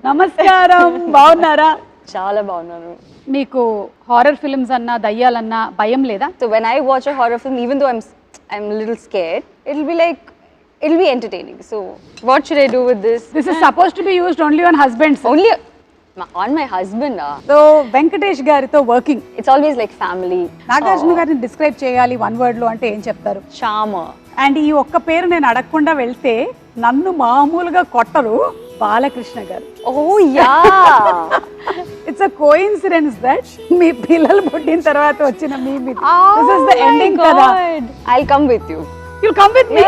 నమస్కారం, బాగున్నారా? చాలా బాగున్నాను. మీకు హారర్ ఫిల్మ్స్ అన్నా దయ్యాలన్నా భయం లేదా? So when I watch a horror film, even though I'm a little scared, it'll be entertaining. So what should I do with this? This is supposed to be used only on husbands. Only on my husband. So Venkatesh గారితో working. It's always like family. Nagarjuna గారిని describe చేయాలి one word లో అంటే ఏం చెప్తారు? Charmer. And ఈ ఒక్క పేరు నేను అడగకుండా వెళ్తే నన్ను మామూలుగా కొట్టరు, బాలకృష్ణ గారు. Oh yeah. It's a coincidence that మీ పిల్లలు పుట్టిన తర్వాత వచ్చిన మీ this is the ending కదా. I'll come with you. You'll come with me?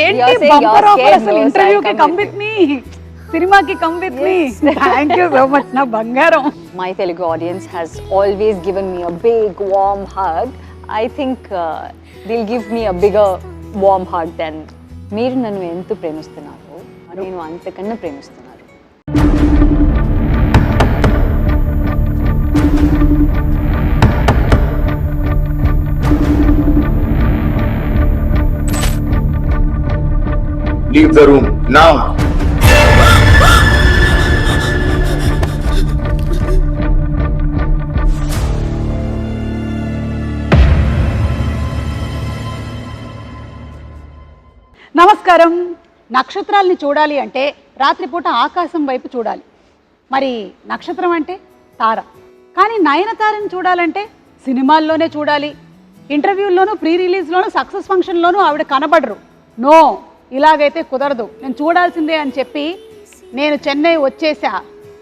ఏంటి బంపర్ ఆఫర్ అసలు, ఇంటర్వ్యూకి come with me, సినిమాకి come with me. Thank you so much నా బంగారం. My Telugu audience has always given me a big warm hug. I think they'll give me a bigger warm hug than మీరు నన్ను ఎంత ప్రేమిస్తున్నారు, నేను అంతకన్నా ప్రేమిస్తున్నాను. Leave the room now. నమస్కారం. నక్షత్రాలని చూడాలి అంటే రాత్రిపూట ఆకాశం వైపు చూడాలి. మరి నక్షత్రం అంటే తార. కానీ నయనతారని చూడాలంటే సినిమాల్లోనే చూడాలి. ఇంటర్వ్యూల్లోనూ, ప్రీ రిలీజ్లోనూ, సక్సెస్ ఫంక్షన్లోనూ ఆవిడ కనబడరు. నో, ఇలాగైతే కుదరదు, నేను చూడాల్సిందే అని చెప్పి నేను చెన్నై వచ్చేసా,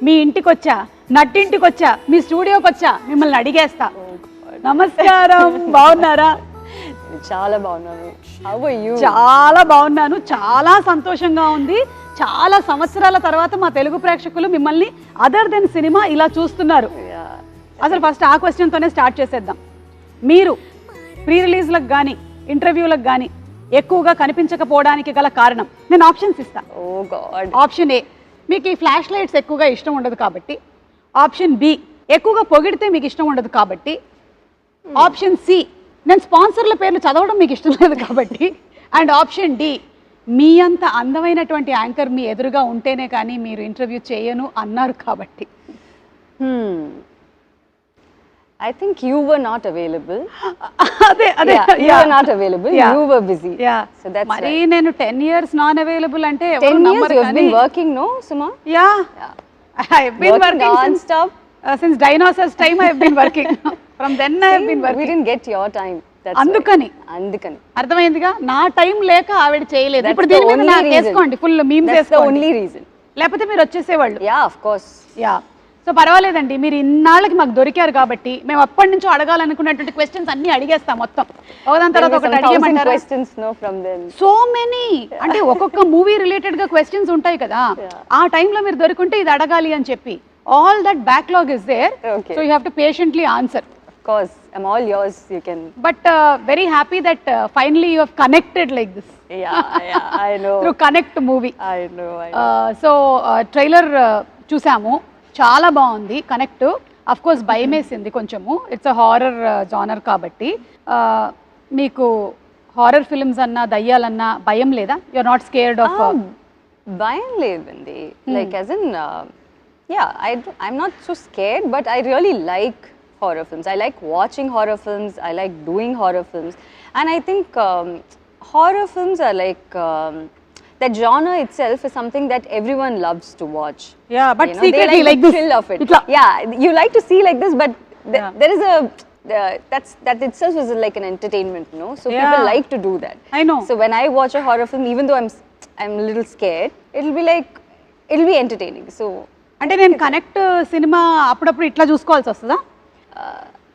మీ ఇంటికి వచ్చా, నట్టింటికి వచ్చా, మీ స్టూడియోకి వచ్చా, మిమ్మల్ని అడిగేస్తా. నమస్కారం, బాగున్నారా? చాలా బాగున్నాను. How are you? చాలా బాగున్నాను, చాలా సంతోషంగా ఉంది. చాలా సంవత్సరాల తర్వాత మా తెలుగు ప్రేక్షకులు మిమ్మల్ని అదర్ దెన్ సినిమా ఇలా చూస్తున్నారు. అసలు ఫస్ట్ ఆ క్వశ్చన్తోనే స్టార్ట్ చేసేద్దాం. మీరు ప్రీ రిలీజ్లకు కానీ ఇంటర్వ్యూలకు కానీ ఎక్కువగా కనిపించకపోవడానికి గల కారణం నేను ఆప్షన్స్ ఇస్తాను. ఆప్షన్ ఏ, మీకు ఈ ఫ్లాష్ లైట్స్ ఎక్కువగా ఇష్టం ఉండదు కాబట్టి. ఆప్షన్ బి, ఎక్కువగా పొగిడితే మీకు ఇష్టం ఉండదు కాబట్టి. ఆప్షన్ సి, నేను స్పాన్సర్ల పేర్లు చదవడం మీకు ఇష్టం లేదు కాబట్టి. అండ్ ఆప్షన్ డి, మీ అంత అందమైనటువంటి యాంకర్ మీ ఎదురుగా ఉంటేనే కానీ మీరు ఇంటర్వ్యూ చేయను అన్నారు కాబట్టి. I think you were not available. అదే you were not available. You were busy. So that's మరి నేను 10 years నాన్ అవైలబుల్ అంటే 10 years you have been working, no, Suma? Yeah. I have been working non-stop. Since dinosaurs time I have been working. From then I have been working. We didn't get your time. That's అందుకని అర్థమైందిగా, నా time లేక ఆవిడ చేయలేదు. ఇప్పుడు దీని మీద నాకు వేసుకోండి, ఫుల్ మీమ్స్ వేసుకోండి. That's the only reason. లేకపోతే మీరు వచ్చేసేవాళ్ళు. Yeah, of course. Yeah. So పర్వాలేదండి, మీరు ఇన్నాళ్ళకి మాకు దొరికారు కాబట్టి మేము అప్పటి నుంచో అడగాలనుకున్నటువంటి క్వశ్చన్స్ అన్ని అడిగేస్తాం మొత్తం. ఒకదాని తర్వాత ఒకటి అడిగేమంటారా? Questions no from them. So many, అంటే ఒక్కొక్క మూవీ రిలేటెడ్ గా క్వశ్చన్స్ ఉంటాయి కదా, ఆ టైంలో మీరు దొరికింటే ఇది అడగాలి అని చెప్పి. All that backlog is there. So you have to patiently answer. Of course, I'm all yours. You can. But very happy that finally you have connected like this. Yeah, I know. Through Connect movie. I know. So trailer చూసాము, చాలా బాగుంది. Connect of course భయం వేసింది కొంచెము, it's a horror genre కాబట్టి. మీకు horror films అన్నా దయ్యాలన్నా భయం లేదా? You are not scared of? భయం లేదండి. Like as in yeah, I'm not so scared, but I really like horror films. I like watching horror films. I like doing horror films, and I think horror films are like that genre itself is something that everyone loves to watch. Yeah, but you know, secretly like this thrill of it. Yeah, you like to see like this, but there is a that itself is like an entertainment, you know. So people like to do that. I know. So when I watch a horror film, even though I'm a little scared, it'll be entertaining. So అంటే నేను connect cinema అప్పుడప్పుడు ఇట్లా చూసుకోవాల్సి వస్తుందా?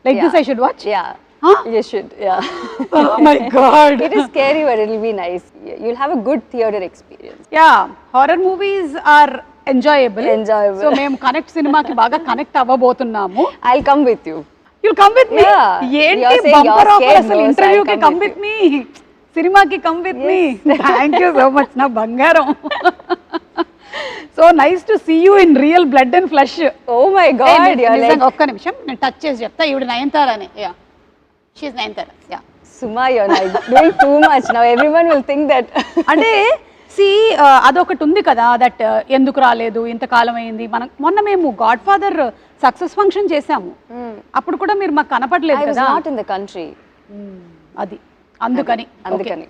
Like this I should watch? Yeah. Huh? You should, yeah. Oh my God. It is scary, but it'll be nice. You'll have a good theater experience. Yeah, horror movies are enjoyable. Enjoyable. So మేము connect సినిమాకి బాగా connect అవ్వబోతున్నాము. I'll come with you. You'll come with me? ఏంటి bumper offer అసలు, ఇంటర్వ్యూకి come with me, సినిమాకి come with me. Thank you so much నా బంగారం. So nice to see you in real blood and flesh. Oh my god, ఒక్క నిమిషం నేను touch చేసి చెప్తా. ఈవిడ నయనతారనే. Yeah, she is Nayanthara. Yeah, Suma, you're doing too much now. Everyone will think that. అంటే సి అదొకటి ఉంది కదా దట్ ఎందుకు రాలేదు ఇంతకాలం అయింది. మనం మొన్న మేము గాడ్ ఫాదర్ సక్సెస్ ఫంక్షన్ చేసాము, అప్పుడు కూడా మీరు మాకు కనపడలేదు కదా. Not in the country. అది అందుకని. అందుకని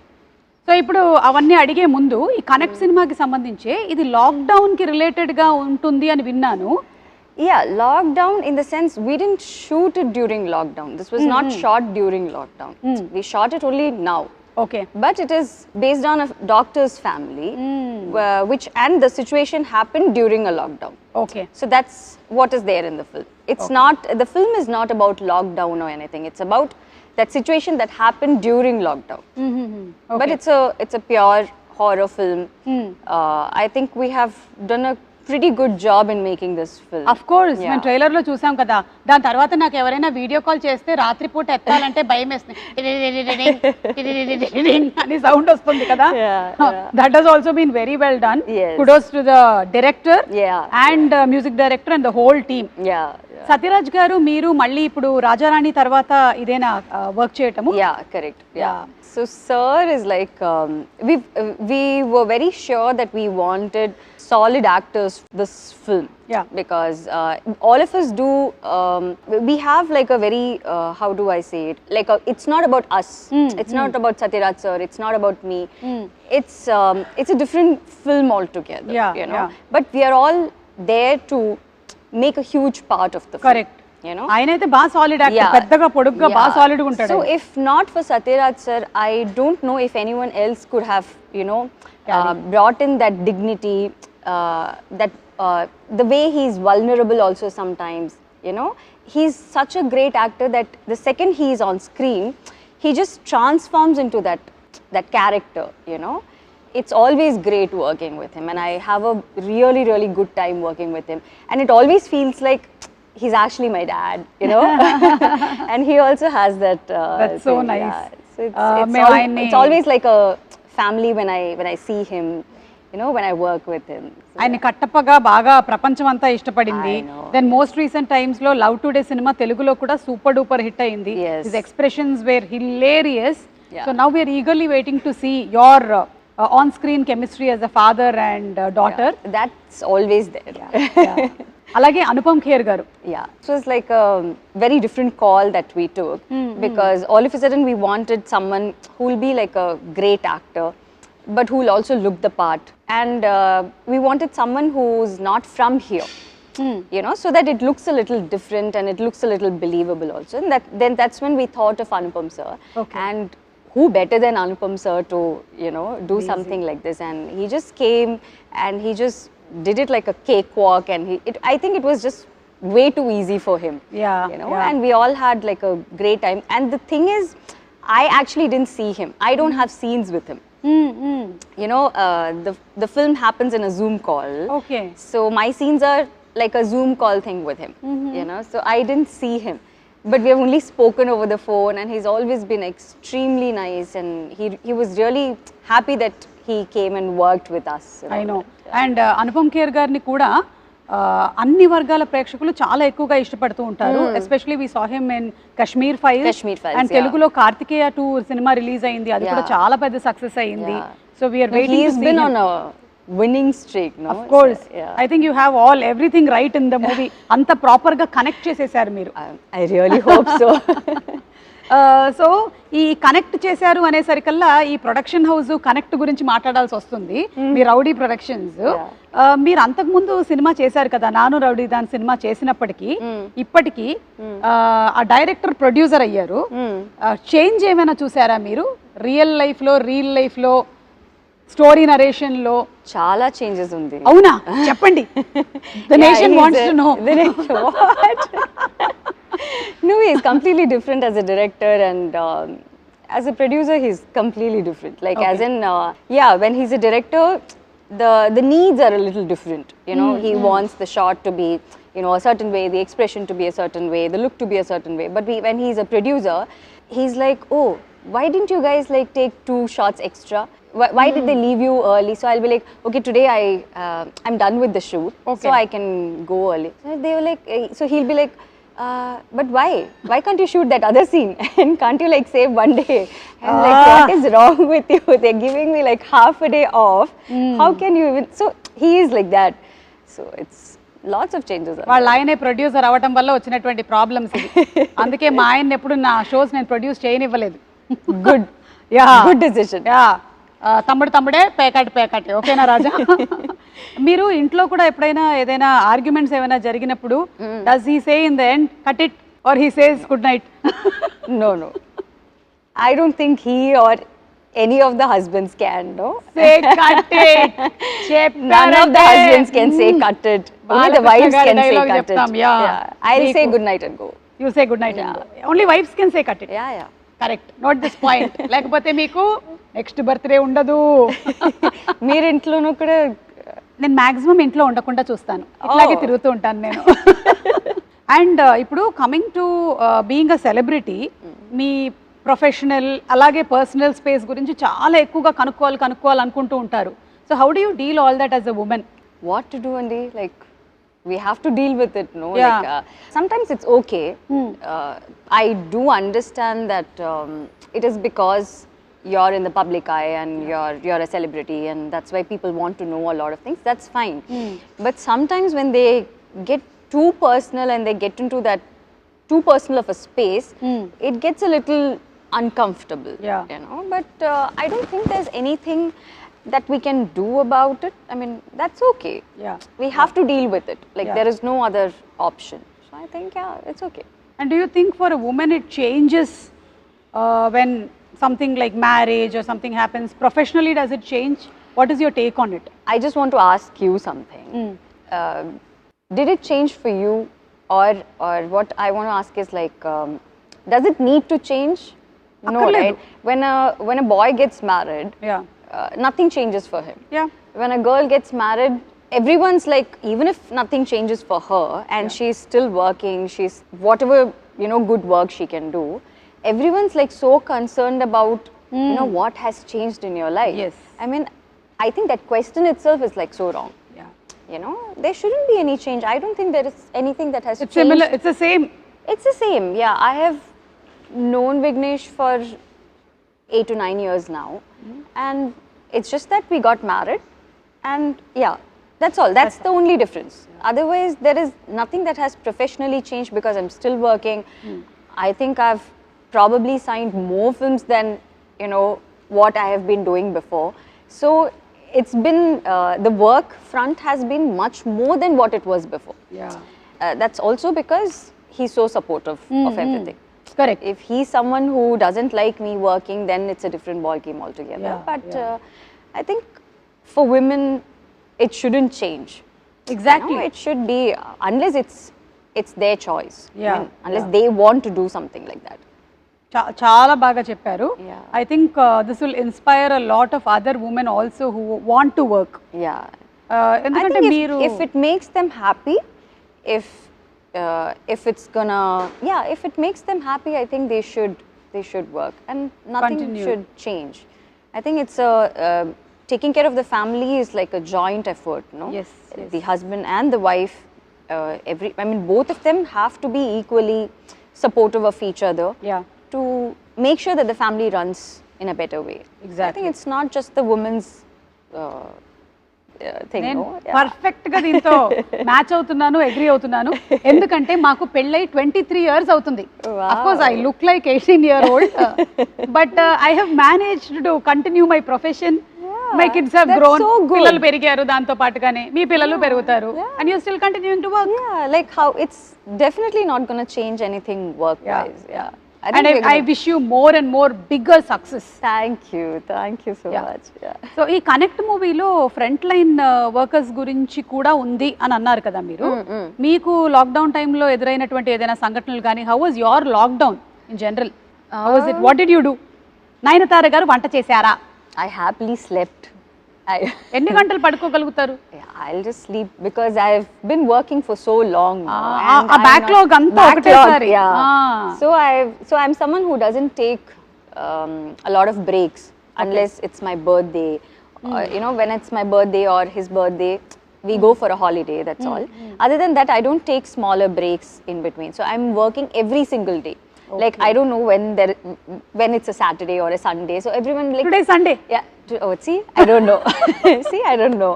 సో ఇప్పుడు అవన్నీ అడిగే ముందు ఈ కనెక్ట్ సినిమాకి సంబంధించి ఇది లాక్డౌన్ కి రిలేటెడ్ గా ఉంటుంది అని విన్నాను. Yeah, lockdown in the sense we didn't shoot it during lockdown. This was not shot during lockdown. We shot it only now. Okay. But it is based on a doctor's family, which and the situation happened during a lockdown. Okay. So that's what is there in the film. It's not, the film is not about lockdown or anything. It's about that situation that happened during lockdown. Okay. But it's a pure horror film. I think we have done a pretty good job in making this film. Of course, మేము trailer లో చూసాం కదా. దాని తర్వాత నాకు ఎవరైనా video call చేస్తే రాత్రిపూట ఎత్తాలంటే భయం వేస్తుంది అని సౌండ్ వస్తుంది కదా. That has also been very well done. Kudos to the director and music director and the whole team. Sathyaraj garu, మీరు మళ్ళీ ఇప్పుడు రాజారాణి తర్వాత ఇదేనా వర్క్ చేయటము? Yeah, correct. Yeah. So sir is like we were very sure that we wanted solid actors for this film. Yeah. Because all of us do, we have like a very, how do I say it? Like it's not about us. It's not about Satyaraj sir. It's not about me. It's a different film altogether. Yeah, you know. yeah. But we are all there to make a huge part of the film. Correct. You know. ఆయనైతే బాగా solid actor, పెద్దగా పొడుగ్గా బాగా solid గా ఉంటాడు. So if not for Satyaraj sir, I don't know if anyone else could have, you know, brought in that dignity, that the way he's vulnerable also sometimes, you know. He's such a great actor that the second he is on screen, he just transforms into that character, you know. It's always great working with him, and I have a really, really good time working with him. And it always feels like he's actually my dad, you know. And he also has that. That's so thing, nice. Yeah. So it's always like a family when I see him, you know, when I work with him. So, ఆయన కట్టప్పగా బాగా ప్రపంచం అంతా ఇష్టపడింది. Then most recent times లో love today cinema తెలుగులో కూడా super duper hit అయింది. His expressions were hilarious. So now we are eagerly waiting to see your on screen chemistry as a father and daughter. That's always there. అలాగే అనుపమ్ ఖేర్ గారు. Yeah, it was like a very different call that we took, because all of a sudden we wanted someone who will be like a great actor, but who will also look the part, and we wanted someone who's not from here, you know, so that it looks a little different and it looks a little believable also. And then that's when we thought of Anupam sir. Okay. And who better than Anupam sir to, you know, do something like this? And he just came and he just did it like a cakewalk, and I think it was just way too easy for him. Yeah, you know. And we all had like a great time. And the thing is, I actually didn't see him. I don't have scenes with him. You know, the film happens in a Zoom call. Okay. So my scenes are like a Zoom call thing with him. You know, so I didn't see him. But we have only spoken over the phone, and he's always been extremely nice, and he was really happy that he came and worked with us. I know. And Anupam Kher గారిని కూడా అన్ని వర్గాల ప్రేక్షకులు చాలా ఎక్కువగా ఇష్టపడుతూ ఉంటారు. Especially we saw him in Kashmir files, and తెలుగులో కార్తికేయ 2 సినిమా రిలీజ్ అయింది. అది కూడా చాలా పెద్ద సక్సెస్ అయింది. So we are waiting to see him. He's been on a winning streak, no? Of course. I think you have everything right in the movie. anta proper ga connect చేసేసారు మీరు. I really hope so. So ఈ connect చేశారు అనేసరికల్లా ఈ production house connect గురించి మాట్లాడాల్సి వస్తుంది. మీ rowdy productions, మీరు అంతకుముందు సినిమా చేశారు కదా, నాను రౌడీ దాని సినిమా చేసినప్పటికీ ఇప్పటికీ ఆ డైరెక్టర్ ప్రొడ్యూసర్ అయ్యారు. చేంజ్ ఏమైనా చూసారా మీరు రియల్ లైఫ్ లో స్టోరీ నరేషన్ లో? చాలా చేంజెస్ ఉంది. అవునా, చెప్పండి. The nation wants to know. No, he's completely different as a director, and as a producer he's completely different. Like as in when he's a director, the needs are a little different, you know. He wants the shot to be, you know, a certain way, the expression to be a certain way, the look to be a certain way. But when he's a producer, he's like, oh, why didn't you guys like take 2 shots extra? Why did they leave you early? So I'll be like, okay, today I'm done with the shoot, so I can go early. So they were like, so he'll be like, But why? Why can't you shoot that other scene? And can't you like save one day? I'm like, what is wrong with you? They're giving me like half a day off. How can you even? So he is like that. So it's lots of changes. వాళ్ళ ఆయనే producer అవ్వటం వల్ల వచ్చినటువంటి problems ఇది. అందుకే మా ఆయన ఎప్పుడు నా షోస్ నేను produce చేయనివ్వలేదు. Good. Yeah. Good decision. Yeah. తమ్ముడే పేకాటే ఓకేనా రాజా? మీరు ఇంట్లో కూడా ఎప్పుడైనా ఏదైనా ఆర్గ్యుమెంట్స్ ఏమైనా జరిగినప్పుడు does he say in the end cut it or he says good night? No. I don't think he or any of the husbands can, no? Say cut it. None of the husbands can say cut it. Only the wives can say cut it. Yeah. I'll say good night and go. You say good night and go. Only wives can say cut it. Yeah. Correct, note this point. లేకపోతే మీకు next birthday ఉండదు. మీరు ఇంట్లోనూ కూడా నేను maximum ఇంట్లో ఉండకుండా చూస్తాను, ఇట్లాగే తిరుగుతూ ఉంటాను నేను. అండ్ ఇప్పుడు coming to being a celebrity, me professional అలాగే పర్సనల్ స్పేస్ గురించి చాలా ఎక్కువగా కనుక్కోవాలి అనుకుంటూ ఉంటారు. So how do you deal all that as a women? What to do, Andy? Like, we have to deal with it, no? Yeah. Like, sometimes it's okay. I do understand that it is because you're in the public eye and you're a celebrity, and that's why people want to know a lot of things. That's fine. But sometimes when they get too personal and they get into that too personal of a space, it gets a little uncomfortable. Yeah. You know. But I don't think there's anything that we can do about it. I mean, that's okay. Yeah. We have to deal with it. Like, Yeah. there is no other option. So I think, it's okay. And do you think for a woman it changes when something like marriage or something happens? Professionally, does it change? What is your take on it? I just want to ask you something. Did it change for you, or what I want to ask is like, does it need to change? No, Akkarledu. right? When a boy gets married, Yeah. Nothing changes for him. Yeah. When a girl gets married, everyone's like, even if nothing changes for her and she's still working, she's whatever, good work she can do, everyone's like so concerned about, what has changed in your life. Yes. I mean, I think that question itself is like so wrong. Yeah. There shouldn't be any change. I don't think there is anything that has It's changed. similar. It's the same. It's the same. Yeah. I have known Vignesh for 8 to 9 years now. And it's just that we got married, and that's all. That's the only difference. Otherwise, there is nothing that has professionally changed because I'm still working. I think I've probably signed more films than, what I have been doing before. So it's been, the work front has been much more than what it was before. Yeah. That's also because he's so supportive of everything. Correct. If he's someone who doesn't like me working, then it's a different ball game altogether. Yeah, But I think for women, it shouldn't change. Exactly. It should be, unless it's their choice. Yeah, Unless they want to do something like that. చాలా బాగా చెప్పారు. Yeah. I think this will inspire a lot of other women also who want to work. Yeah. I ఎందుకంటే think మీరు if it makes them happy, if it's gonna, if it makes them happy, I think they should work, and nothing Continue. should change. I think it's taking care of the family is like a joint effort, no? Yes. The husband and the wife, both of them have to be equally supportive of each other. Yeah. To make sure that the family runs in a better way. Exactly. I think it's not just the woman's thing, నేను no? Yeah. Perfect గా దీంతో match అవుతున్నాను, agree అవుతున్నాను. ఎందుకంటే మాకు పెళ్ళై 23 years అవుతుంది. Wow. Of course I look like 18-year-old, but I have managed to continue my profession. My kids have that's grown. so good. పిల్లలు పెరిగారు, దాంతో పాటుగానే మీ పిల్లలు పెరుగుతారు. And you still continuing to work. Yeah, like how it's definitely not going to change anything work-wise. Yeah. I And think we're I gonna- wish you more and more bigger success. Thank you so Yeah. much. Yeah. So ఈ connect మూవీలో front line workers గురించి కూడా ఉంది అని అన్నారు కదా మీరు. మీకు లాక్డౌన్ టైంలో ఎదురైనటువంటి ఏదైనా సంఘటనలు కానీ, how was your lockdown in general? How was it? What did you do? Nayanthara గారు వంట చేశారా? I happily slept. ఎన్ని గంటలు పడుకోగలుగుతారు? I'll just sleep because I've been working for so long now. ఆ backlog అంతా ఒకటేసారి. Yeah. So I'm someone who doesn't take a lot of breaks unless it's my birthday. When it's my birthday or his birthday, We go for a holiday, that's all. Other than that, I don't take smaller breaks in between. So I'm working every single day. Like I don't know when it's a Saturday or a Sunday. So everyone like today Sunday yeah. Oh, see, I don't know. See, I don't know.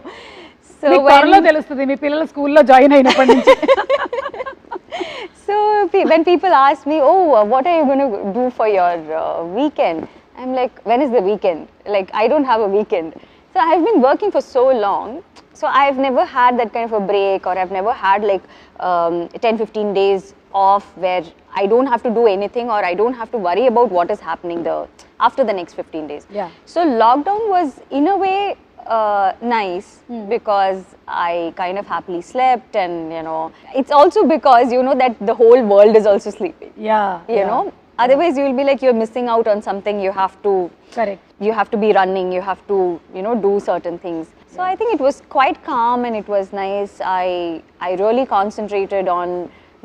So మీకు త్వరలో తెలుస్తుంది మీ పిల్లలు స్కూల్లో join అయినప్పటి నుంచి. So when people ask me, oh, what are you going to do for your weekend? I'm like, when is the weekend? Like, I don't have a weekend. So I've been working for so long. So I've never had that kind of a break, or I've never had like 10-15 days off where I don't have to do anything, or I don't have to worry about what is happening after the next 15 days. Yeah. So lockdown was in a way nice because I kind of happily slept, and it's also because that the whole world is also sleeping. Yeah. Otherwise you will be like you're missing out on something. You have to Correct. You have to be running, you have to do certain things. So I think it was quite calm and it was nice. I really concentrated on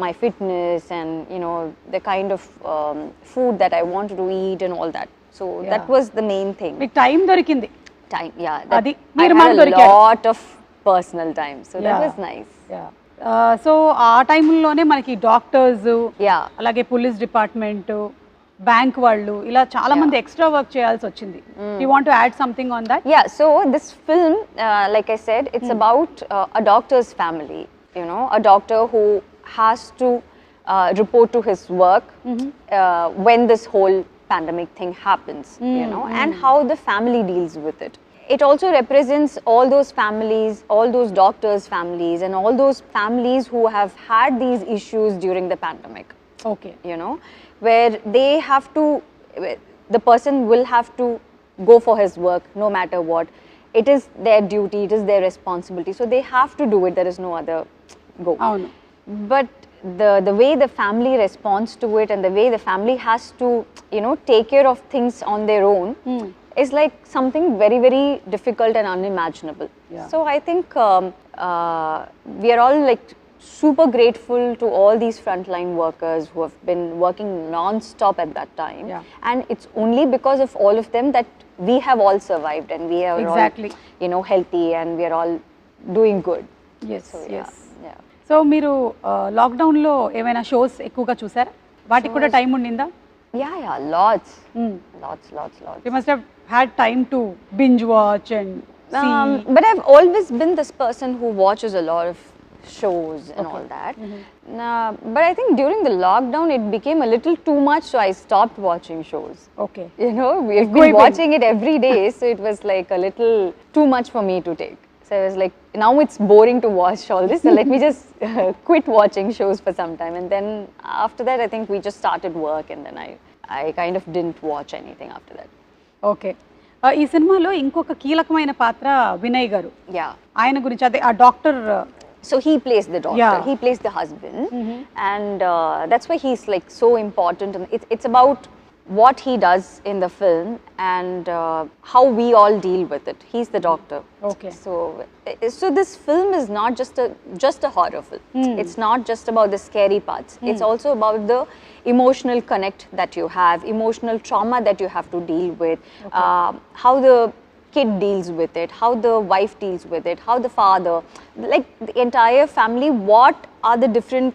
my fitness and the kind of food that I wanted to eat and all that. So that was the main thing. మీకు time దొరికింది. Time, yeah. Adi, I meer had maal a dorikaru. lot of personal time, so that was nice. So ఆ టైంలోనే మనకి doctors, Yeah. అలాగే police department, bank వాళ్ళు ఇలా చాలా మంది ఎక్స్ట్రా వర్క్ చేయాల్సి వచ్చింది. You want to add something on that? Yeah, so this film, like I said, it's about a doctor's family, a doctor who has to report to his work when this whole pandemic thing happens, and how the family deals with it. It also represents all those families, all those doctors' families, and all those families who have had these issues during the pandemic. Okay. Where they have to, the person will have to go for his work no matter what. It is their duty, it is their responsibility. So they have to do it, there is no other go. అవును. But the way the family responds to it, and the way the family has to, take care of things on their own, is like something very, very difficult and unimaginable. Yeah. So I think we are all like super grateful to all these frontline workers who have been working non-stop at that time. Yeah. And it's only because of all of them that we have all survived, and we are Exactly. all, healthy, and we are all doing good. Yes So yes. yeah. So మీరు లాక్డౌన్లో ఏమైనా shows ఎక్కువగా చూసారా? వాటికి కూడా time ఉండిందా? Yeah, lots. Lots. You must have had time to binge watch and But I've always been this person who watches a lot of shows and all that. But I think during the lockdown it became a little too much, so I stopped watching shows. Okay. We've been watching it every day, so it was like a little too much for me to take. So I was like, now it's boring to watch all this, so let me just quit watching shows for some time. And then after that, I think we just started work, and then I kind of didn't watch anything after that. Okay. ఈ సినిమాలో ఇంకొక కీలకమైన పాత్ర వినయ్ గారు. Yeah. ఆయన గురించి అదే ఆ doctor. So he plays the doctor, Yeah. he plays the husband, and that's why he's like so important. And it's about what he does in the film and how we all deal with it. He's the doctor. Okay. So this film is not just a horror film. It's not just about the scary parts. It's also about the emotional connect that you have, emotional trauma that you have to deal with, how the kid deals with it, how the wife deals with it, how the father, like the entire family, what are the different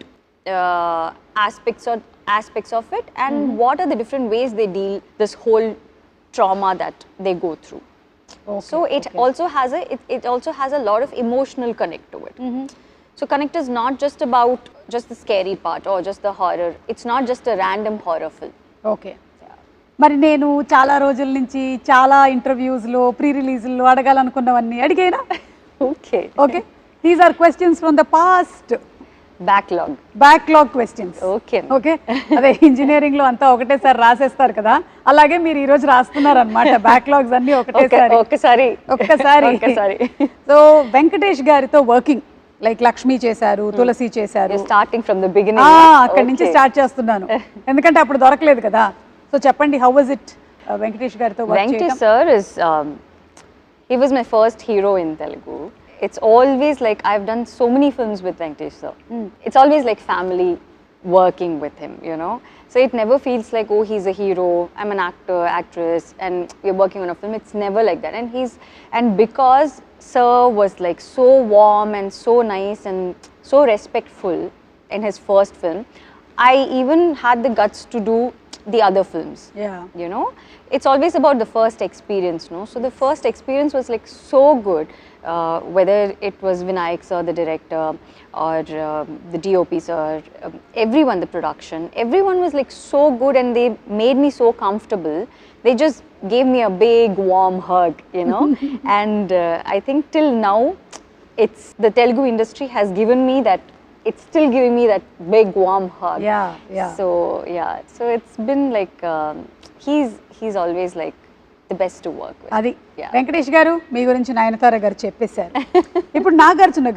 aspects of it, and what are the different ways they deal this whole trauma that they go through. Okay, So it also has a lot of emotional connect to it. So connect is not just about just the scary part or just the horror. It's not just a random horror film. Okay. మరి నేను చాలా రోజుల నుంచి చాలా ఇంటర్వ్యూస్లో pre రిలీజ్లో అడగాలనుకున్నవన్నీ అడిగేనా? Okay. Okay. These are questions from the past. Backlog questions. Okay. Okay. అదే ఇంజనీరింగ్ లో అంతా ఒకటేసారి రాసేస్తారు కదా, అలాగే మీరు ఈ రోజు రాస్తున్నారు అనమాట బ్యాక్లాగ్స్ అన్ని ఒక్కసారి. సో వెంకటేష్ గారితో వర్కింగ్ లైక్ లక్ష్మి చేశారు, తులసి చేశారు. Starting from the beginning. అక్కడి నుంచి స్టార్ట్ చేస్తున్నాను ఎందుకంటే అప్పుడు దొరకలేదు కదా. సో చెప్పండి, హౌ వాజ్ ఇట్ వెంకటేష్ గారితో వర్క్ చేయడం? Venkatesh sir he was my first hero in Telugu. It's always like I've done so many films with Venkatesh sir. It's always like family working with him, you know. So it never feels like, oh, he's a hero, I'm an actor, actress, and we're working on a film. It's never like that. And because Sir was like so warm and so nice and so respectful in his first film, I even had the guts to do the other films. Yeah. You know, it's always about the first experience, no? So the first experience was like so good, whether it was Vinayak sir, the director, or the DOP sir, everyone, the production, everyone was like so good, and they made me so comfortable. They just gave me a big warm hug, you know. And I think till now, it's the Telugu industry has given me that. It's still giving me that big warm hug. Yeah. So yeah, so it's been like he's always like the best to work with. అది Yeah. Venkatesh గారు మీ గురించి నయనతార గారు చెప్పేశారు. ఇప్పుడు నాగార్జున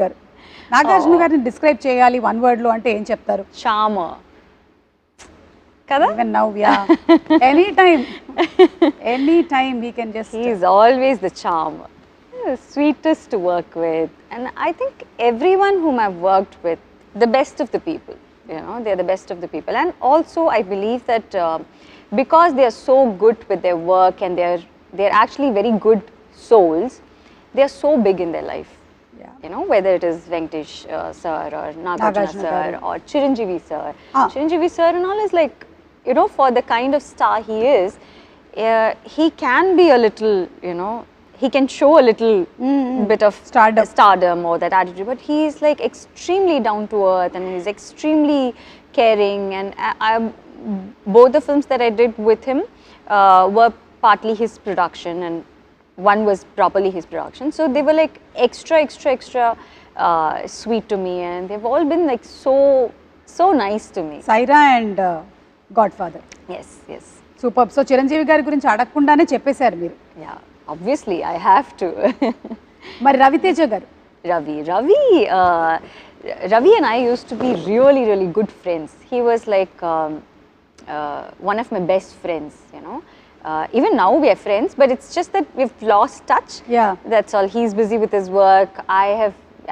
గారిని describe చేయాలి one word లో అంటే ఏం చెప్తారు? Charmer. Kada? Even now, yeah. Anytime we can just. He's always the charmer. Sweetest to work with, and I think everyone whom I've worked with, the best of the people, you know, they're the best of the people. And also I believe that because they are so good with their work and they're actually very good souls, they are so big in their life. Yeah. You know, whether it is Venkatesh sir or Nagarjuna sir or Chiranjeevi sir. Chiranjeevi sir and all is like, you know, for the kind of star he is, he can be a little, you know, he can show a little bit of stardom or that attitude, but he is like extremely down to earth, and he's extremely caring. And both the films that I did with him were partly his production, and one was properly his production. So they were like extra sweet to me, and they've all been like so nice to me. Saira and Godfather. Yes. Super. So Chiranjeevi గారి గురించి అడగకుండానే చెప్పేశారు మీరు. Yeah, obviously I have to. మరి రవితేజ గారు? Ravi and I used to be really good friends. He was like one of my best friends, you know. Even now we are friends, but it's just that we've lost touch. Yeah. That's all. He's busy with his work.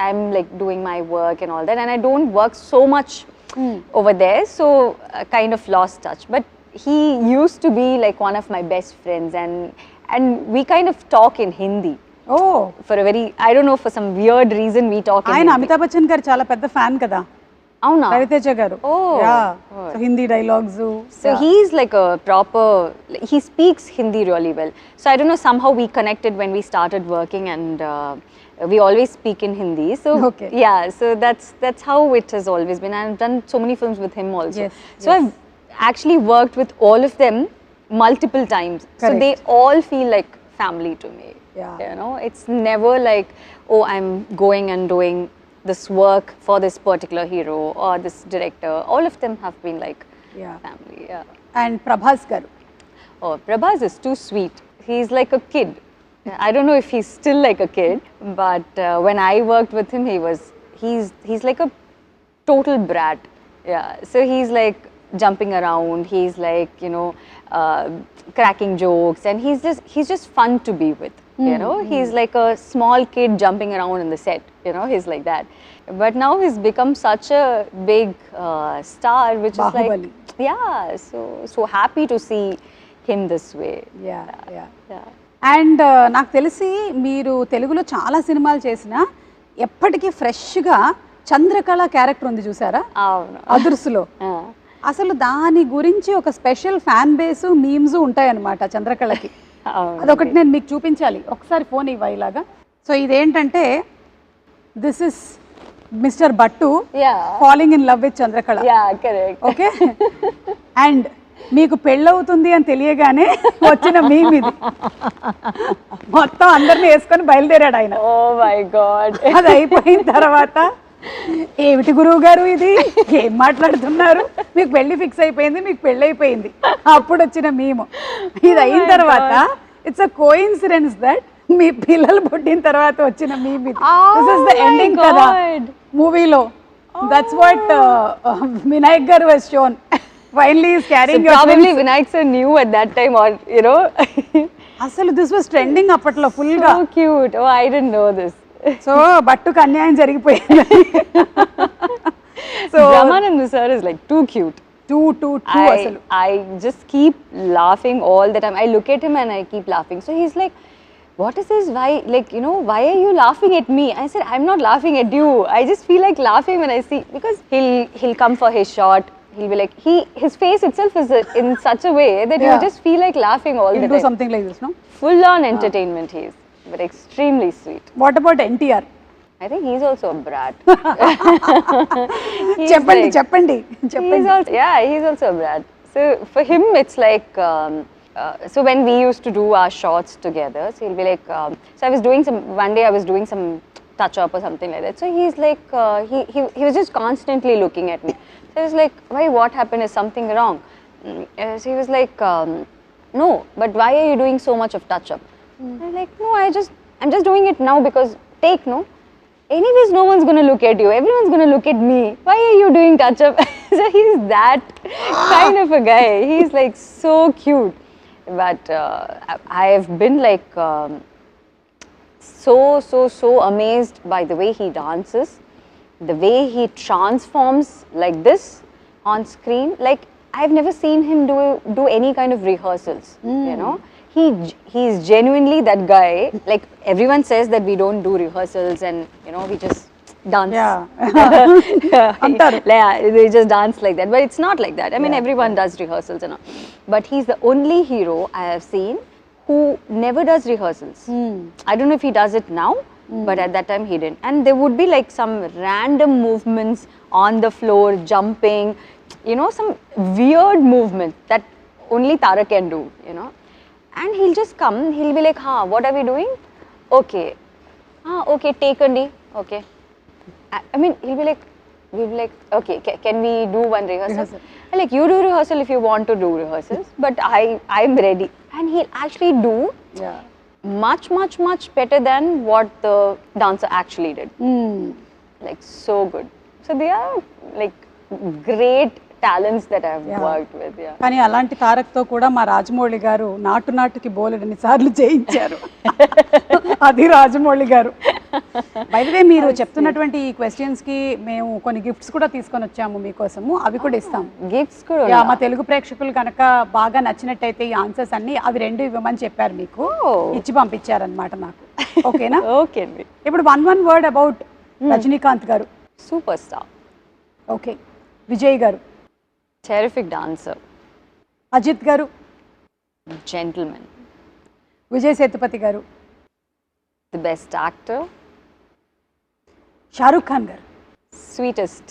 I'm like doing my work and all that, and I don't work so much over there, so kind of lost touch. But he used to be like one of my best friends, and we kind of talk in Hindi. Oh. For a very, I don't know, for some weird reason we talk in ఆయన Hindi. Amitabh Bachchan గారు చాలా పెద్ద fan కదా అవునా? రవితేజ గారు. So Hindi dialogues. So he's like a proper, he speaks Hindi really well. So I don't know, somehow we connected when we started working, and we always speak in Hindi. So Okay. yeah, so that's how it has always been. I've done so many films with him also. Yes, So I've actually worked with all of them multiple times. Correct. So they all feel like family to me. Yeah. You know, it's never like, oh, I'm going and doing this work for this particular hero or this director. All of them have been like family. Yeah. And Prabhas గారు? Oh, Prabhas is too sweet. He's like a kid. I don't know if he's still like a kid, but when I worked with him, he's like a total brat. Yeah. So he's like jumping around. He's like, you know, cracking jokes, and he's just fun to be with. You know, he's like a small kid jumping around in the set. You know, he's like that. But now he's become such a big star, which Bahubali. is like, yeah. So happy to see him this way. Yeah. And నాకు తెలిసి మీరు తెలుగులో చాలా సినిమాలు చేసినా ఎప్పటికీ ఫ్రెష్గా Chandrakala character ఉంది చూసారా అదుర్సులో? అసలు దాని గురించి ఒక స్పెషల్ ఫ్యాన్ బేస్ మీమ్స్ ఉంటాయన్నమాట చంద్రకళకి. అదొకటి నేను మీకు చూపించాలి, ఒకసారి ఫోన్ ఇవ్వ ఇలాగా. సో ఇదేంటంటే this is mister Bhattu falling in love with Chandrakala. Okay. And మీకు పెళ్ళవుతుంది అని తెలియగానే వచ్చిన మీమ్ ఇది. మొత్తం అందరిని వేసుకొని బయలుదేరాడు ఆయన. Oh my God. అది అయిపోయిన తర్వాత ఏమిటి గురువు గారు ఇది, ఏం మాట్లాడుతున్నారు, మీకు పెళ్లి ఫిక్స్ అయిపోయింది, మీకు పెళ్ళి అయిపోయింది, అప్పుడు వచ్చిన మేము. ఇది అయిన తర్వాత ఇట్స్ అ కోఇన్సిడెన్స్ దట్ మీ పిల్లలు పుట్టిన తర్వాత వచ్చిన మేము ఇది. దిస్ ఇస్ ద ఎండింగ్ కదా మూవీలో. దట్స్ వాట్ వినాయక్ గారు was shown. Finally is carrying so probably Vinayak sir knew at that time, or you know. అసలు this was trending అప్పట్లో full గా. So cute. Oh, I didn't know this. So బట్టుకు అన్యాయం జరిగిపోయింది. So Brahmananda sir is like too cute. Too అసలు I just keep laughing all the time. I look at him and I keep laughing. So he's like, what is this? Why, like, you know, why are you laughing at me? I said, I'm not laughing at you. I just feel like laughing when I see, because he'll come for his shot. He'll be like, his face itself is in such a way that you Yeah. just feel like laughing all the he'll do time. something like this, no? Full on entertainment he is, but extremely sweet. What about NTR? I think he's also a brat. He's చెప్పండి like- చెప్పండి He's చెప్పండి. also, yeah, he's also a brat. So for him, it's like, so when we used to do our shots together, so he'll be like, so I was doing one day I was doing some touch up or something like that. So he's like, he was just constantly looking at me. So I was like, why, what happened? Is something wrong? So he was like, no, but why are you doing so much of touch up? I was like, no, I'm just doing it now because take, no? Anyways, no one's going to look at you. Everyone's going to look at me. Why are you doing touch up? So he's that kind of a guy. He's like so cute. But I've been like so amazed by the way he dances, the way he transforms like this on screen. Like, I've never seen him do any kind of rehearsals, you know. He's genuinely that guy. Like, everyone says that we don't do rehearsals and, you know, we just dance. అంటారు. Yeah, they just dance like that. But it's not like that. I mean, everyone does rehearsals and all. But he's the only hero I have seen who never does rehearsals. I don't know if he does it now, but at that time he didn't. And there would be like some random movements on the floor, jumping, you know, some weird movements that only Tara can do, you know. And he'll just come, he'll be like, what are we doing? Okay. Okay, take Andi. Okay. I mean, we'll be like, okay, can we do one rehearsal? I'm like, you do rehearsal if you want to do rehearsals, but I'm ready. And he'll actually do much better than what the dancer actually did. Like, so good. So they are like great talents that I've worked with. Yeah. కానీ అలాంటి తారక్తో కూడా మా రాజమౌళి గారు నాటుకి బోలెడన్ని సార్లు చేయించారు. అది రాజమౌళి గారు. బై ది వే, మీరు చెప్తున్నటువంటి ఈ క్వశ్చన్స్ కి మేము కొన్ని గిఫ్ట్స్ కూడా తీసుకొని వచ్చాము మీకోసము. అవి కూడా ఇస్తాం. గిఫ్ట్స్ కూడా మా తెలుగు ప్రేక్షకులు కనుక బాగా నచ్చినట్టయితే ఈ ఆన్సర్స్ అన్ని అవి రెండు ఇవ్వమని చెప్పారు, మీకు ఇచ్చి పంపించారనమాట నాకు. ఓకేనా? ఓకే అండి. ఇప్పుడు వన్ వర్డ్ అబౌట్ రజనీకాంత్ గారు. Super star. ఓకే. విజయ్ గారు. Terrific dancer. అజిత్ గారు. Gentleman. విజయ్ సేతుపతి గారు. The best actor. Shahrukh Khan గారు. Sweetest.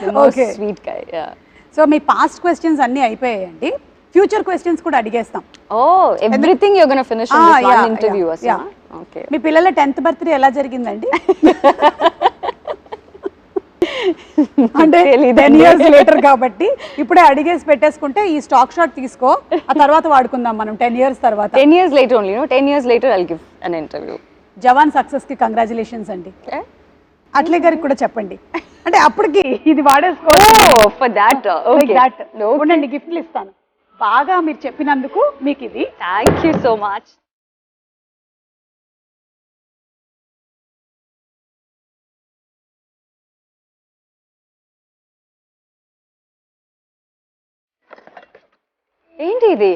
The most sweet guy. Yeah. So మీ పాస్ట్ క్వశ్చన్స్ అన్నీ అయిపోయాయండి. ఫ్యూచర్ క్వశ్చన్స్ కూడా అడిగేస్తాం. Oh, everything you're going to finish in this one interview. Okay. మీ పిల్లల 10th birthday ఎలా జరిగిందండి? అంటే 10 years later కాబట్టి ఇప్పుడే అడిగేసి పెట్టేసుకుంటే ఈ స్టాక్ షాట్ తీసుకో, ఆ తర్వాత వాడుకుందాం మనం 10 years తర్వాత. 10 years later only, no? 10 years later I'll give an interview. Jawan success కి కంగ్రాచులేషన్స్ అండి. అట్లే గారికి కూడా చెప్పండి. అంటే అప్పటికి ఇది వాడేసుకో. Oh, for that. Okay. ఉండండి, గిఫ్ట్లు ఇస్తాను. బాగా మీరు చెప్పినందుకు మీకు ఇది. Thank you so much. ఏంటి ఇది?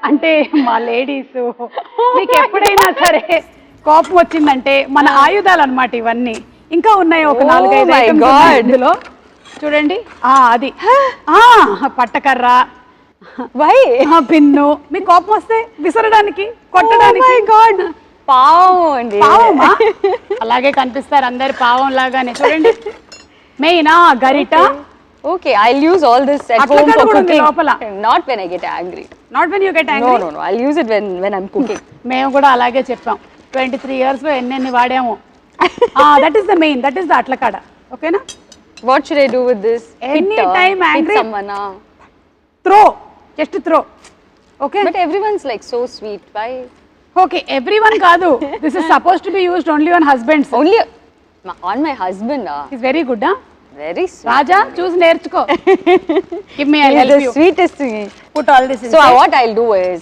అంటే మా లేడీస్ మీకు ఎప్పుడైనా సరే కోపం వచ్చిందంటే మన ఆయుధాలు అన్నమాట ఇవన్నీ. ఇంకా ఉన్నాయి ఒక 4-5 ఐటమ్స్ ఇందులో. చూడండి, అది పట్టకర్ర, పిన్ను. మీకు కోపం వస్తే విసరడానికి, కొట్టడానికి. పావం. పావమా? అలాగే కనిపిస్తారు అందరు పావం లాగానే. చూడండి, మెయినా గరిట. Okay, I'll use all this at home for cooking. Not when I get angry. Not when you get angry? No. I'll use it when I'm cooking. మేము కూడా అలాగే చెప్పాం. 23 years లో ఎన్నెన్ని వాడాము. That is the main. That is the అట్లకాడ. ఓకేనా? What should I do with this? Anytime angry. Hit someone. Throw. Just throw. Okay? But everyone's like so sweet. Why? Okay, everyone కాదు. This is supposed to be used only on husbands. Only on my husband. He's very good, huh? Very sweet. Raja, choose నేర్చుకో. Give me, I'll help you. The sweetest thing. Put all this inside. So what I'll do is,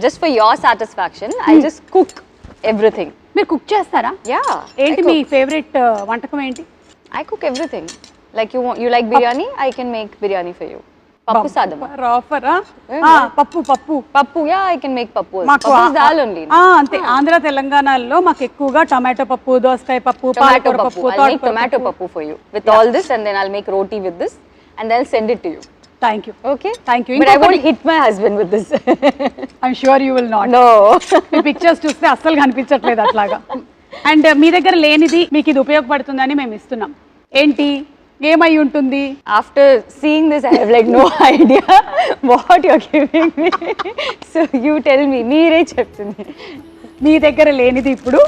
just for your satisfaction, I'll just cook everything. మీరు cook చేస్తారా? Yeah. ఏంటి మీ favourite వంటకం ఏంటి? I cook everything. Like you like biryani? I can make biryani for you. Pappu sadam. ఆఫరా పప్పు పప్పు Pappu, yeah, I can make pappu. మాకు Pappu is dal only. అంతే ఆంధ్ర తెలంగాణలో మాకు ఎక్కువగా టమాటో పప్పు దోసకాయ పప్పు Tomato పాలకూర pappu. పప్పు I'll make tomato pappu for you with all this, and then I'll make roti with this, and then I'll send it to you. Thank you Okay? Thank you But I won't hit my husband with this. I'm sure you will not No. Me pictures చూస్తే అస్సలు కనిపించట్లేదు అట్లాగా and మీ దగ్గర లేనిది మీకు ఇది ఉపయోగపడుతుందని మేము ఇస్తున్నాం ఏంటి ఏమై ఉంటుంది After seeing this, I have like no idea what you're giving me. So you tell me. మీరే చెప్తుంది. మీ దగ్గర లేనిది ఇప్పుడు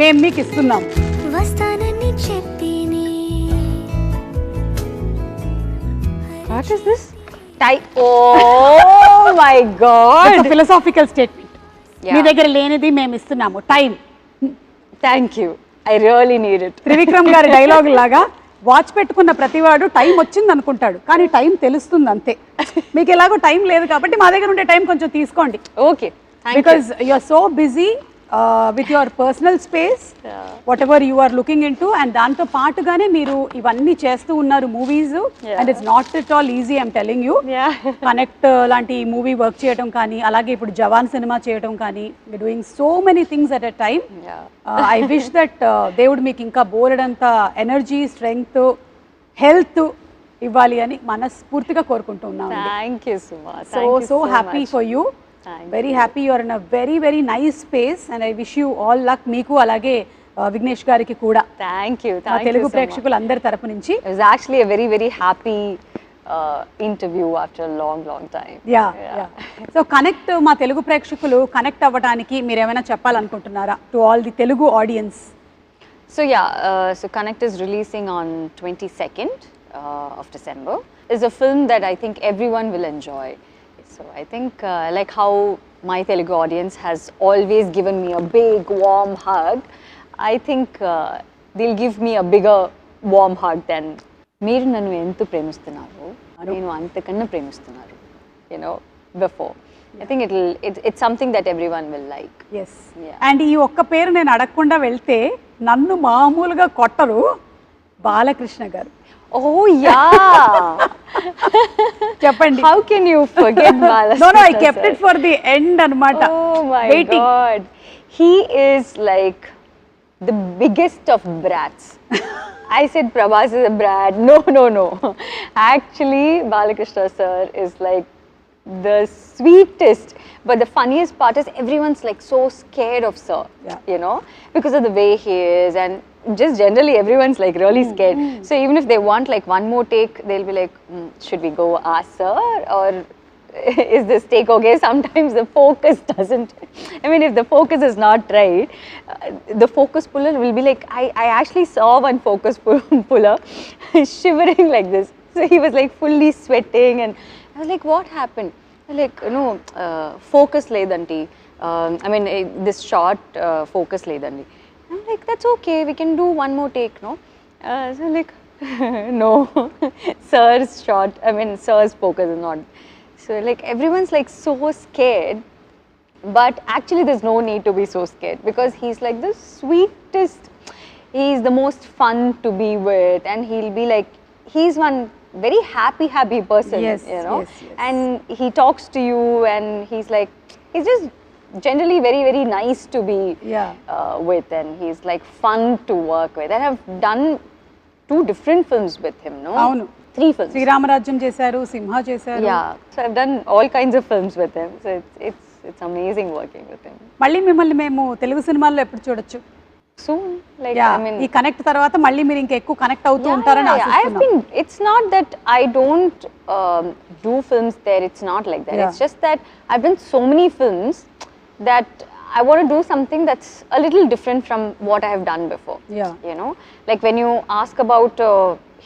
మేము మీకు ఇస్తున్నాం వస్తానని చెప్పిని What is this? Oh my God. Philosophical statement Yeah. మీ దగ్గర లేనిది మేము ఇస్తున్నాము time Thank you. I really need it. Trivikram గారి డైలాగ్ లాగా వాచ్ పెట్టుకున్న ప్రతివాడు టైం వచ్చింది అనుకుంటాడు కానీ టైం తెలుస్తుంది అంతే మీకు ఎలాగో టైం లేదు కాబట్టి మా దగ్గర ఉండే టైం కొంచెం తీసుకోండి Okay. Thank because you are so busy with your personal space whatever you are looking in to and దాంతో పాటుగానే మీరు ఇవన్నీ చేస్తూ ఉన్నారు movies and it's not at all easy I'm telling you you. Yeah. Connect లాంటి movie work చేయడం కానీ అలాగే ఇప్పుడు జవాన్ సినిమా చేయడం కానీ doing so many things at a time Yeah. I wish that దేవుడు మీకు ఇంకా బోలెడంత ఎనర్జీ స్ట్రెంగ్త్ హెల్త్ ఇవ్వాలి అని మనస్ఫూర్తిగా కోరుకుంటున్నాను Thank you, Suma. So Thank you so so happy much. For you Thank very happy you're in a very very nice space and I wish you all luck మీకు అలాగే విఘ్నేష్ గారికి కూడా Thank you. మా Thank you Telugu so much. ప్రేక్షకులందరి తరపు నుంచి It was actually a very, very happy interview after a long, long time. Yeah so connect మా తెలుగు ప్రేక్షకులు connect అవ్వడానికి మీరు ఏమైనా చెప్పాలనుకుంటున్నారా to all the Telugu audience So yeah, so Connect is releasing on 22nd of December. It's a film that I think everyone will enjoy. So I think like how my Telugu audience has always given me a big warm hug, I think they'll give me a bigger warm hug than మీరు నన్ను ఎంత ప్రేమిస్తున్నారు నేను అంతకన్నా ప్రేమిస్తున్నారు before. I think it's something that everyone will like. Yes and ఈ ఒక్క పేరు నేను అడగకుండా వెళ్తే నన్ను మామూలుగా కొట్టరు బాలకృష్ణ గారు Oh yeah. చెప్పండి How can you forget Balakrishna? No I sir? Kept it for the end అన్నమాట Oh my waiting God. He is like the biggest of brats. I said Prabhas is a brat. No. Actually, Balakrishna sir is like the sweetest. But the funniest part is everyone's like so scared of sir, because of the way he is, and just generally everyone's like really scared. So even if they want like one more take, they'll be like, should we go ask sir, or is this take okay? Sometimes the focus doesn't. I mean, if the focus is not right, the focus puller will be like, I actually saw one focus puller shivering like this. So he was like fully sweating, and I was like, what happened? Like, focus ledanti. I mean, this short focus ledanti. I'm like, that's okay, we can do one more take, no? So like, no, sir's shot, I mean, sir's focus is not. So like, everyone's like so scared, but actually there's no need to be so scared, because he's like the sweetest, he's the most fun to be with, and he'll be like, he's one very happy person, Yes, yes. and he talks to you, and he's like, he's just generally very, very nice to be with, and he's like fun to work with. I have done 2 different films with him, no? అవును 3 films. Sri Rama Rajyam చేశారు సింహ చేశారు Yeah, so I've done all kinds of films with him, so it's amazing working with him. మళ్ళీ మిమ్మల్ని మేము తెలుగు సినిమాల్లో ఎప్పుడు చూడొచ్చు Soon, like, Yeah, I mean, ఈ కనెక్ట్ తర్వాత మళ్ళీ మీరు ఇంకా ఎక్కువ కనెక్ట్ అవుతూ ఉంటారని I've ఆశిస్తున్నాం been, it's not that I don't do films there, it's not like that. Yeah. It's just that I've done so many films that I want to do something that's a little different from what I have done before. Yeah. Like when you ask about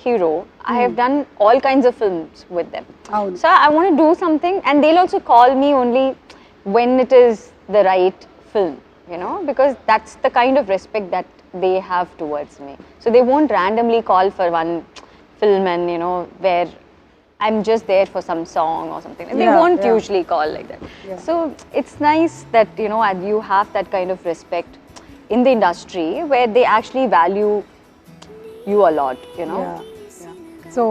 Hero, I have done all kinds of films with them. అవును So I want to do something, and they'll also call me only when it is the right film, because that's the kind of respect that they have towards me. So they won't randomly call for one film and, where I'm just there for some song or something. They won't usually call like that. So it's nice that, you have that kind of respect in the industry where they actually value you a lot, you know. So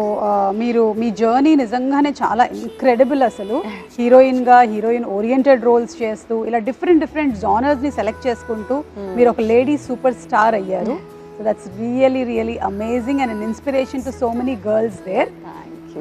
మీరు మీ journey నిజంగానే చాలా incredible అసలు. హీరోయిన్గా heroine oriented roles చేస్తూ ఇలా different జానర్స్ని select చేసుకుంటూ మీరు ఒక లేడీ సూపర్ స్టార్ అయ్యారు. So that's really amazing and an inspiration to so many girls there.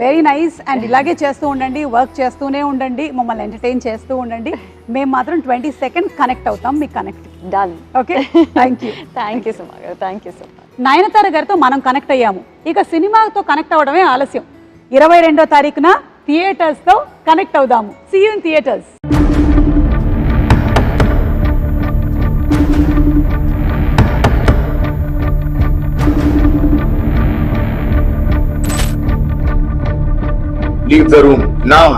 Very nice. And ఇలాగే చేస్తూ ఉండండి, వర్క్ చేస్తూనే ఉండండి, మమ్మల్ని ఎంటర్టైన్ చేస్తూ ఉండండి. మేము మాత్రం 20 seconds కనెక్ట్ అవుతాం మీకు connect. Done. Okay, thank you. Thank you, Suma. Thank you so much. Nayanthara గారితో మనం కనెక్ట్ అయ్యాము. ఇక సినిమాతో కనెక్ట్ అవ్వడమే ఆలస్యం. 22వ తారీఖున థియేటర్స్తో కనెక్ట్ అవుదాము. See you in theatres. Leave the room now.